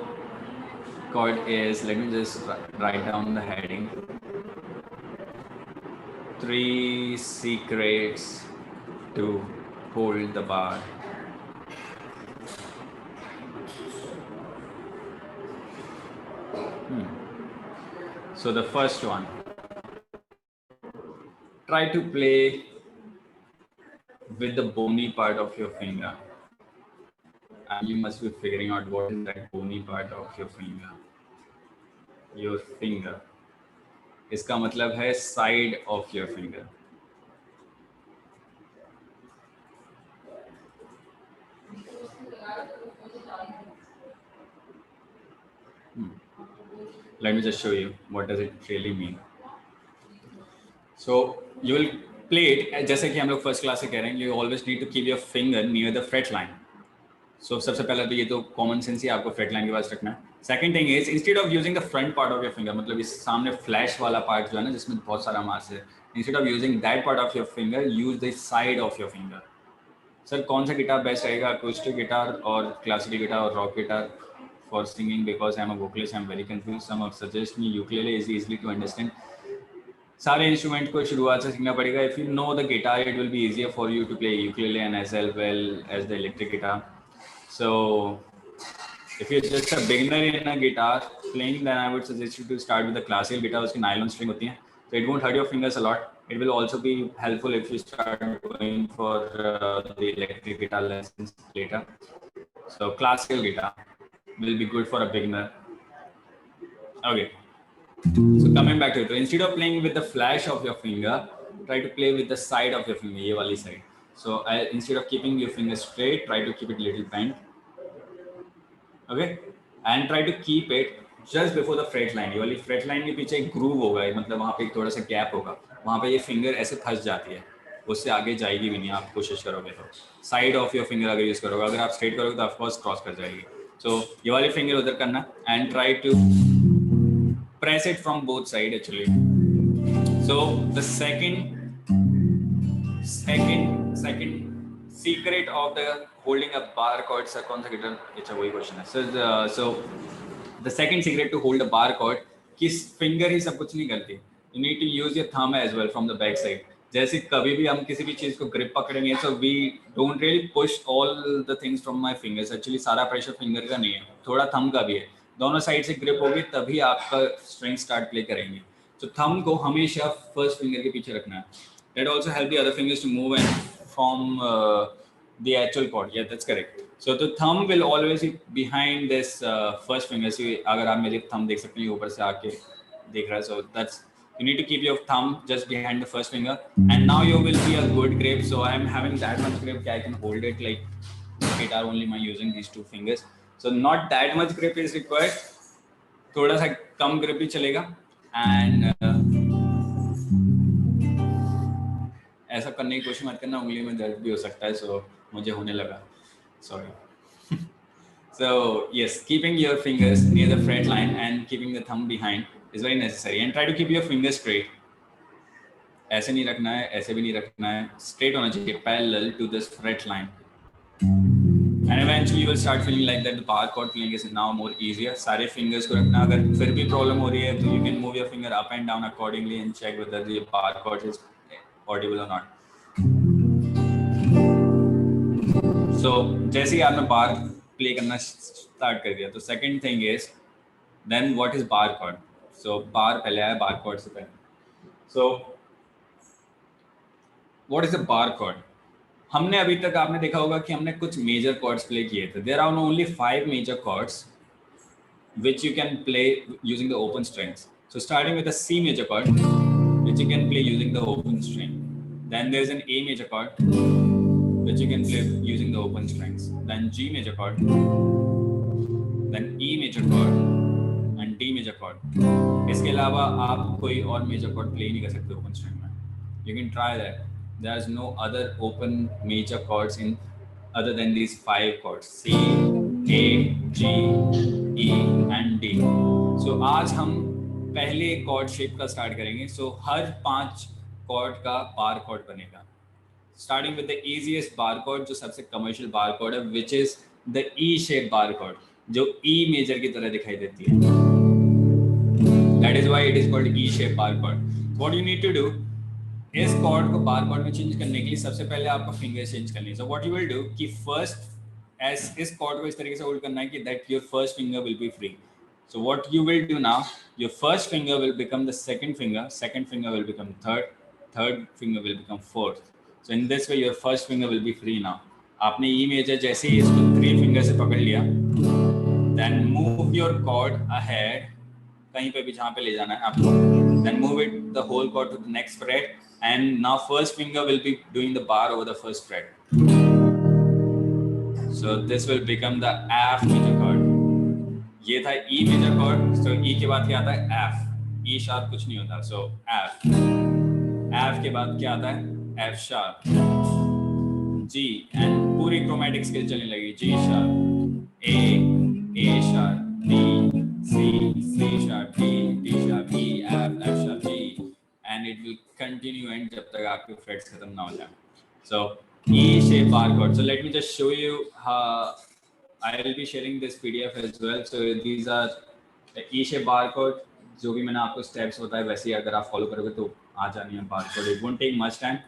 chord is, let me just write down the heading. 3 secrets to hold the bar. So the first one, try to play with the bony part of your finger. And you must be figuring out what is that bony part of your finger. your finger. इसका मतलब है side of your finger. Let me just show you what does it really mean. So you will play it जैसे कि हम लोग first class से कह रहे हैं, you always need to keep your finger near the fret line. So सबसे पहला तो ये तो कॉमन सेंस ही आपको फ्रेट लाइन के पास रखना है. Second thing is instead of using the front part of your finger, मतलब इस सामने फ्लैश वाला पार्ट जो है ना जिसमें बहुत सारा मास है, instead of using that part of your finger use the side of your finger. Sir कौन सा गिटार बेस्ट रहेगा, अकॉस्टिक गिटार और क्लासिकल गिटार और rock guitar for singing? Because I am a vocalist, I am very confuse. Some of suggest me ukulele is easily to understand. सारे instrument को शुरुआत से सीखना पड़ेगा. If you know the guitar it will be easier for you to play ukulele and as well as the electric guitar. So if you're just a beginner in a guitar playing, then I would suggest you to start with the classical guitar. उसकी nylon string होती हैं, so it won't hurt your fingers a lot. It will also be helpful if you start going for the electric guitar lessons later. So classical guitar will be good for a beginner. Okay. So coming back to it, so instead of playing with the flash of your finger, try to play with the side of your finger, ये वाली side. So instead of keeping your finger straight, try to keep it a little bent. Okay, and try to keep it just before the fret line. ये वाली fret line के पीछे एक groove होगा, मतलब वहाँ पे एक थोड़ा सा gap होगा, वहाँ पे ये finger ऐसे फंस जाती है, उससे आगे जाएगी भी नहीं. आप कोशिश करोगे तो side of your finger अगर यूज करोगे, अगर आप straight करोगे तो of course cross कर जाएगी. So ये वाली finger उधर करना and try to press it from both side actually. So the second secret of the holding a bar chord, sir कौन सा गिटार, अच्छा वही क्वेश्चन है. So the second secret to hold a bar chord, कि finger ही सब कुछ नहीं करती. You need to use your thumb as well from the back side. जैसे कभी भी हम किसी भी चीज को ग्रिप पकड़ेंगे, so we don't really push all the things from my fingers. Actually सारा प्रेशर फिंगर का नहीं है, थोड़ा थंब का भी है. दोनों साइड से ग्रिप होगी तभी आपका स्ट्रिंग स्टार्ट प्ले करेंगे. So थंब को हमेशा फर्स्ट फिंगर के पीछे रखना है. That also help the other fingers to move and form the actual chord. Yeah, that's correct. So the thumb will always be behind this first finger. So अगर आप मेरी thumb देख सकते हैं ऊपर से आके देख रहा है. So that's, you need to keep your thumb just behind the first finger, and now you will be a good grip. So I'm having that much grip that I can hold it like guitar only by using these two fingers. So not that much grip is required. थोड़ा सा कम grip भी चलेगा. And ऐसा करने की कोशिश मत करना, उंगली में दर्द भी हो सकता है. सो मुझे होने लगा, sorry. So yes, keeping your fingers near the fret line and keeping the thumb behind is very necessary. And try to keep your fingers straight. ऐसे नहीं रखना है, ऐसे भी नहीं रखना है, straight होना चाहिए, parallel to this fret line. And eventually you will start feeling like that the bar chord playing is now more easier. सारे fingers को रखना. अगर फिर भी प्रॉब्लम हो रही है तो you can move your finger up and down accordingly and check whether the bar chord is audible or not. So जैसे ही आपने बार प्ले करना स्टार्ट कर दिया, तो second thing is then what is bar chord. So bar पहले आया, bar chord से पहले. So what is a bar chord? हमने अभी तक, आपने देखा होगा कि हमने कुछ मेजर कॉर्ड्स प्ले किए थे. There are only 5 major chords which you can play using the open strings. So starting with a C major chord, which you can play using the open string. Then there's an A major chord, which you can play using the open strings. Then G major chord, then E major chord, and D major chord. इसके अलावा आप कोई और major chord play नहीं कर सकते open string में. You can try that. There's no other open major chords in other than these 5 chords: C, A, G, E and D. So आज हम पहले chord shape का start करेंगे. So हर 5 chord का bar chord बनेगा. Starting with the easiest bar chord, जो सबसे commercial bar chord है, which is the E shape bar chord, जो E major की तरह दिखाई देती है. That is why it is called E shape bar chord. What you need to do, इस chord को bar chord में change करने के लिए सबसे पहले आपको fingers change करनी है. So what you will do कि first इस chord को इस तरीके से hold करना है कि that your first finger will be free. So what you will do now, your first finger will become the second finger will become third finger will become fourth. So in this way your first finger will be free now. आपने E major जैसे ही इसको 3 finger से पकड़ लिया, then move your chord ahead, कहीं पे भी जहाँ पे ले जाना है आपको. Then move it the whole chord to the next fret, and now first finger will be doing the bar over the first fret. So this will become the F major chord. ये था E major chord. So E के बाद क्या आता है? F. E sharp कुछ नहीं होता. So F. F के बाद क्या आता है? F sharp. G and पूरी chromatic scale चलने लगी. G sharp, A sharp, D, C sharp, D sharp, E, F sharp, G, and it will continue and जब तक आपके frets खत्म ना हो जाए. So E shape bar chord. So let me just show you how I will be sharing this PDF as well. So these are the E shape bar chord. जो भी मैंने आपको steps बताए वैसे ही अगर आप follow करोगे तो आ जानी है bar chord. It won't take much time,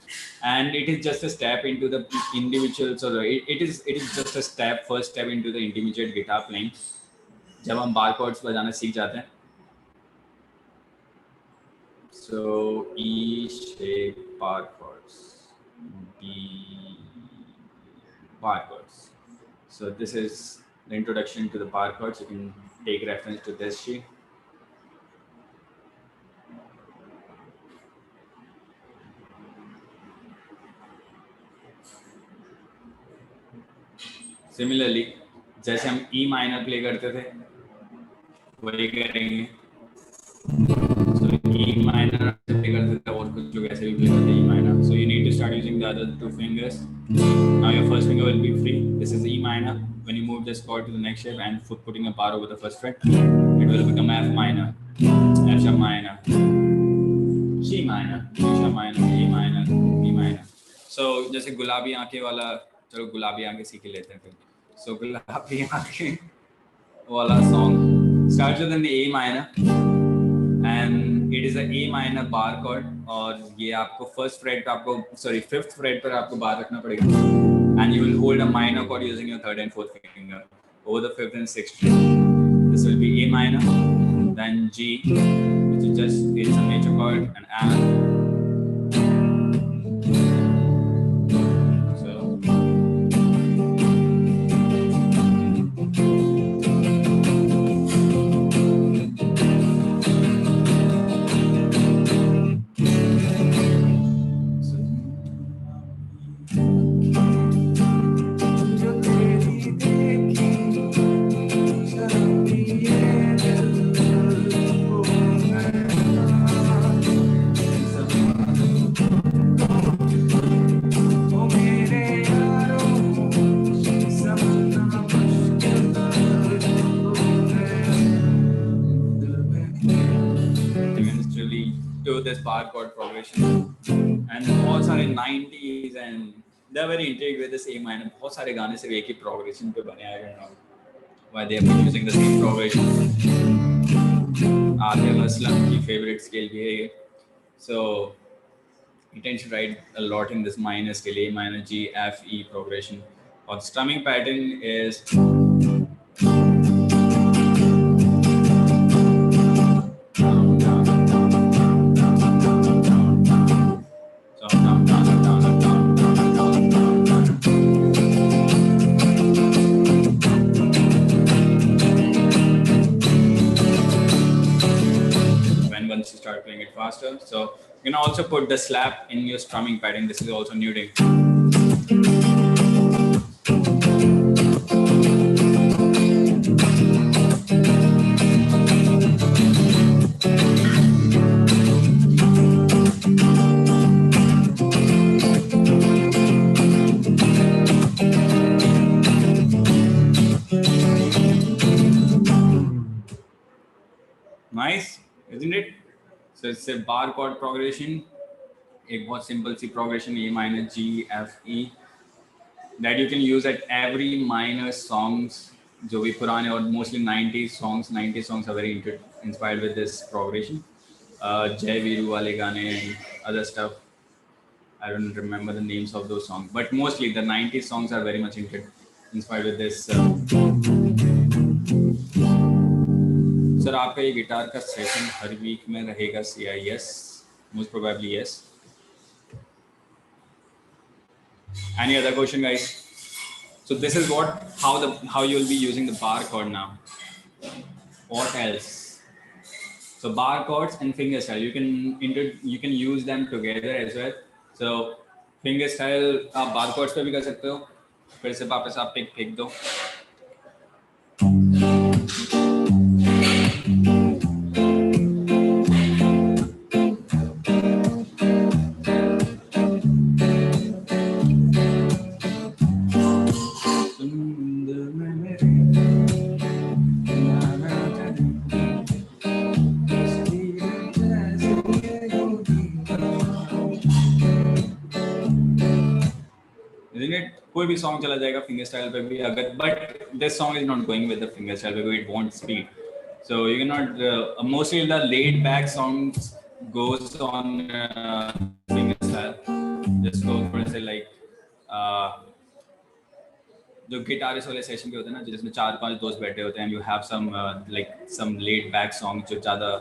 and it is just a step into the individual. So it is just a step, first step into the intermediate guitar playing. जब हम bar chords बजाना सीख जाते हैं. So E shape bar chords, B bar chords. So this is the introduction to the bar chords. You can take reference to this sheet. Similarly, जैसे हम E minor play करते थे, वही करेंगे. So E minor play करते थे और कुछ लोग ऐसे भी play करते E minor. So you need to start using the other two fingers. Now your first finger will be free. This is E minor. When you move this chord to the next shape and putting a bar over the first fret, it will become F minor, F sharp minor, G minor, G sharp minor, E minor, E minor. So जैसे गुलाबी आंखें वाला, चलो गुलाबी आंखें सीख लेते हैं फिर. So गुलाबी आंखें वाला song starts with an A minor, and it is a A minor bar chord. और ये आपको fifth fret पर आपको bar रखना पड़ेगा, and you will hold a minor chord using your third and fourth finger over the fifth and sixth string. This will be A minor, then G, which is it's a major chord, and F. This bar chord progression, and बहुत सारे 90s and they are very intrigued with this A minor. बहुत सारे गाने सिर्फ एक ही progression पे बने आए हैं. Why they have been using the same progression? Atif Aslam की favorite scale भी है ये. So he tends to write a lot in this minor scale, A minor, G, F, E progression. Or the strumming pattern is once you start playing it faster. So you can also put the slap in your strumming pattern. This is also muting. Nice, isn't it? So it's a bar chord progression. एक बहुत simple C progression A minor, G, F, E that you can use at every minor songs. जो भी पुराने और mostly 90s songs are very inspired with this progression. Jai Viru वाले गाने and other stuff. I don't remember the names of those songs, but mostly the 90s songs are very much inspired with this. Sir आपका ये guitar का session हर week में रहेगा CIS? Most probably yes. Any other question, guys? So this is how you will be using the bar chord now. What else? So bar chords and finger style, you can use them together as well. So finger style आप bar chords पे भी कर सकते हो. फिर से वापस आप pick फेंक दो. Isn't it? कोई भी song चला जाएगा finger style पे भी अगर, but this song is not going with the finger style because it won't speed. So you cannot. Mostly the laid back songs goes on finger style. Just go for say like जो guitarist वाले session के होते हैं ना, जिसमें 4-5 दोस्त बैठे होते हैं, you have some like some laid back songs जो ज़्यादा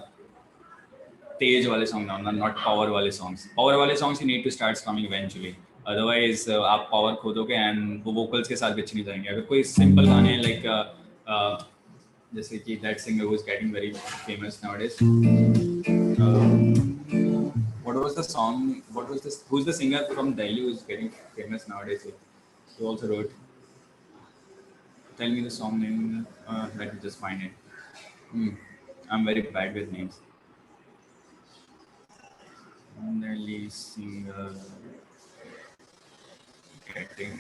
तेज वाले सॉन्ग ना, not power वाले songs. Power वाले songs you need to start coming eventually. Otherwise आप पावर खो दोगे एंड वो वोकल्स के साथ भी अच्छे नहीं जाएंगे. अगर कोई सिंपल गाने लाइक जैसे कि that singer who is getting very famous nowadays, what was the song, who's the singer from Delhi who is getting famous nowadays? He also wrote, tell me the song name. Let me just find it. I'm very bad with names. Delhi singer getting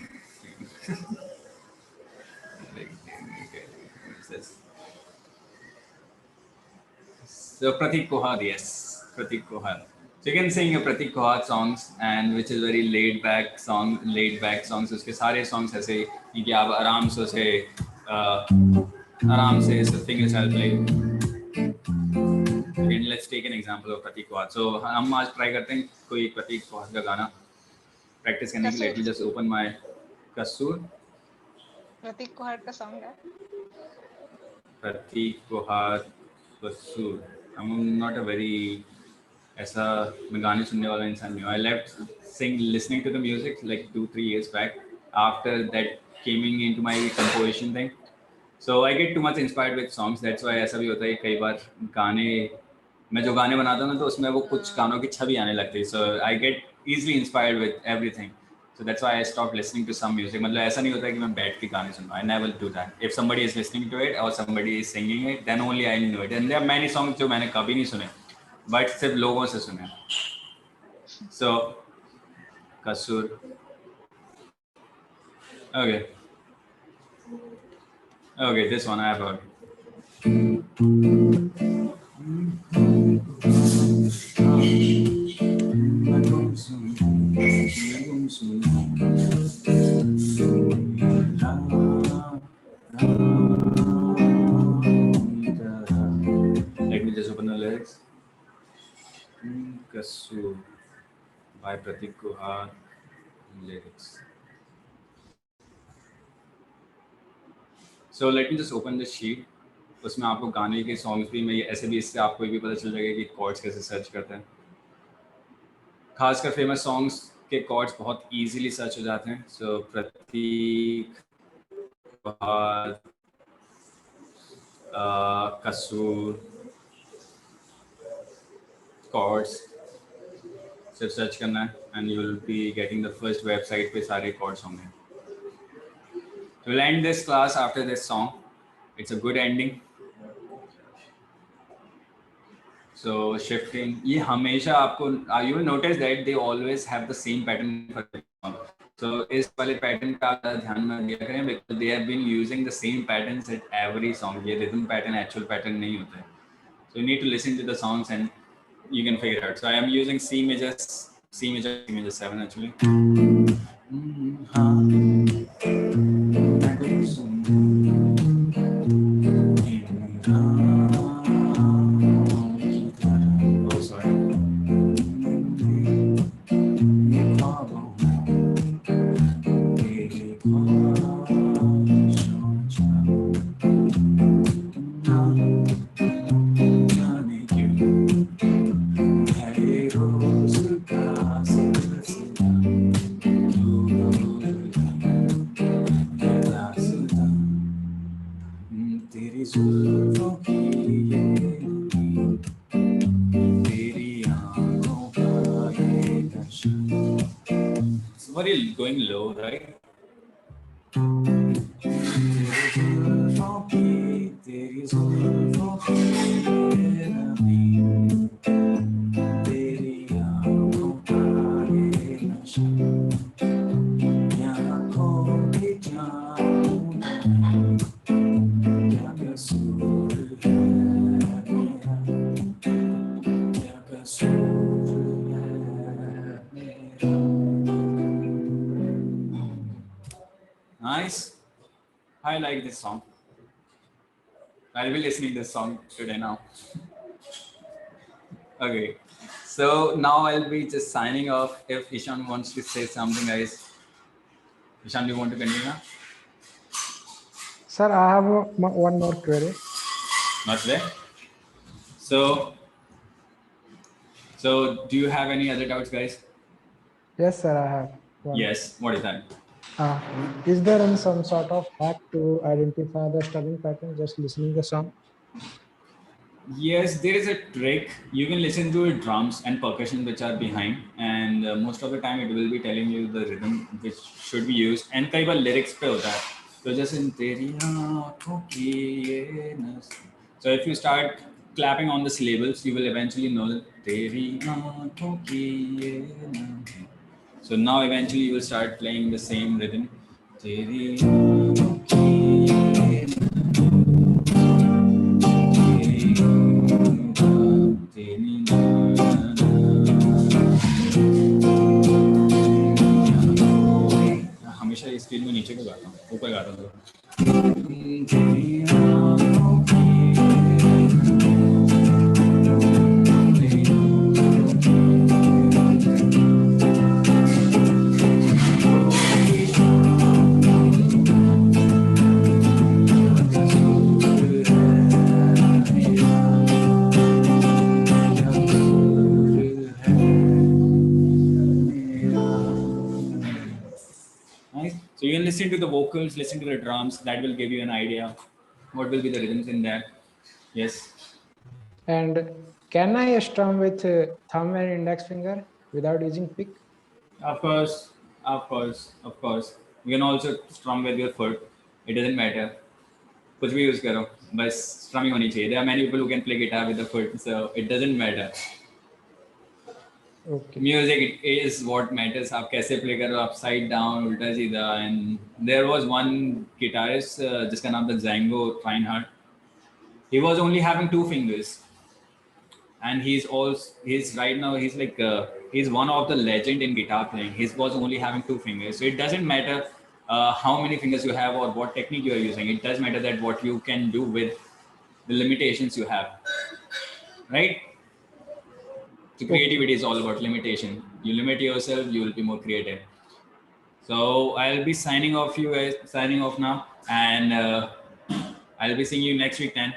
so Pratik Kohad, yes, Pratik Kohad. So you can sing a Pratik Kohad songs and which is very laid back songs. उसके सारे songs ऐसे कि आप आराम से उसे finger style play. Again, let's take an example of Pratik Kohad. So हम आज try करते हैं कोई Pratik Kohad का गाना practice करने के लिए. Let me just open my Kasur. प्रतीक कोहाड़ का सॉन्ग है. Pratik Kohad Kasur. I'm not a very ऐसा मैं गाने सुनने वाला इंसान नहीं हूँ. I left listening to the music like 2-3 years back after that coming into my composition thing. So I get too much inspired with songs. That's why ऐसा भी होता है कई बार गाने मैं जो गाने बनाता हूँ ना तो उसमें वो कुछ गानों की छवि आने लगती है. So I get easily inspired with everything. So that's why I stopped listening to some music. मतलब ऐसा नहीं होता है कि मैं बैठ के गाने सुनूँ. I never do that. If somebody is listening to it or somebody is singing it, then only I know it. And there are many songs जो मैंने कभी नहीं सुने, but सिर्फ लोगों से सुने. So Kasur. Okay, this one I have heard. Let me just open the lyrics. Kasur by Pratik Kohad. Lyrics. So let me just open the sheet. उसमें आपको गाने के सॉन्ग्स भी मैं ऐसे भी इससे आपको भी पता चल जाएगा कि कॉर्ड्स कैसे सर्च करते हैं. खासकर फेमस सॉन्ग्स के कॉर्ड्स बहुत इजीली सर्च हो जाते हैं. सो प्रतीक कोहाद कसूर कॉर्ड्स सिर्फ सर्च करना है and you will be getting the first website पे सारे कॉर्ड्स होंगे. We'll end this class after this song. It's a good ending. So shifting, ये हमेशा आपको you will notice that they always have the same pattern for the song. So इस वाले pattern का ध्यान में दिया करें because they have been using the same patterns at every song. ये rhythm pattern actual pattern नहीं होता है. So you need to listen to the songs and you can figure it out. So I am using C major 7 actually. already going low, right? Nice. I like this song. I'll be listening to this song today now. Okay. So now I'll be just signing off. If Ishan wants to say something, guys. Ishan, do you want to continue? Sir, I have one more query. Not there. So do you have any other doubts, guys? Yes, sir, I have one. Yes. What is that? Is there some sort of hack to identify the strumming pattern just listening the song? Yes, there is a trick. You can listen to drums and percussion which are behind, and most of the time it will be telling you the rhythm which should be used. And कई बार lyrics पे होता है. So just in तेरी आँखों की ये नज़र. So if you start clapping on the syllables, you will eventually know that तेरी आँखों की ये नज़र. So now eventually you will start playing the same rhythm. तेरी आँखों की ये हमेशा इस स्क्रीन में नीचे को गाता हूँ, ऊपर गाता हूँ. Nice. So you can listen to the vocals, listen to the drums. That will give you an idea what will be the rhythms in there. Yes. And can I strum with thumb and index finger without using pick? Of course. You can also strum with your foot. It doesn't matter. कुछ भी use करो, बस strumming होनी चाहिए. There are many people who can play guitar with the foot, so it doesn't matter. Okay. Music is what matters. आप कैसे play करो, upside down, उल्टा सीधा. And there was one guitarist जिसका नाम था Django Reinhardt. He was only having 2 fingers, and he's right now he's like he's one of the legend in guitar playing. He was only having 2 fingers, so it doesn't matter how many fingers you have or what technique you are using. It does matter that what you can do with the limitations you have, right? So creativity is all about limitation. You limit yourself, you will be more creative. So I'll be signing off now, and I'll be seeing you next week then.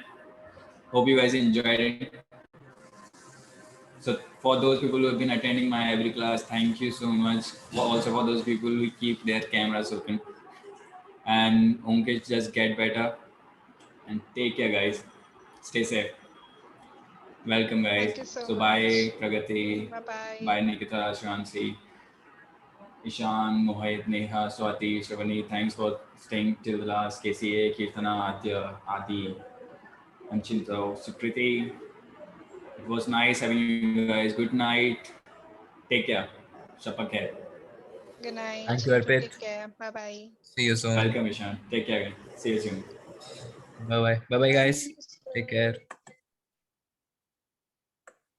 Hope you guys enjoyed it. So for those people who have been attending my every class, thank you so much. Also for those people who keep their cameras open. And Unke, just get better and take care, guys. Stay safe. Welcome, guys. Thank you so So much. bye, Pragati. Bye-bye. Bye, Nikita, Shansi, Ishan, Mohit, Neha, Swati, Shravani. Thanks for staying till the last. KCA, Kirtana, Adya, Adi, Anchito, Sukriti. It was nice having you guys. Good night. Take care. Shapak hai. Good night. Thank you, Arpit. Take care. Bye-bye. See you soon. Welcome, Ishan. Take care. See you soon. Bye bye. Bye bye, guys. Take care.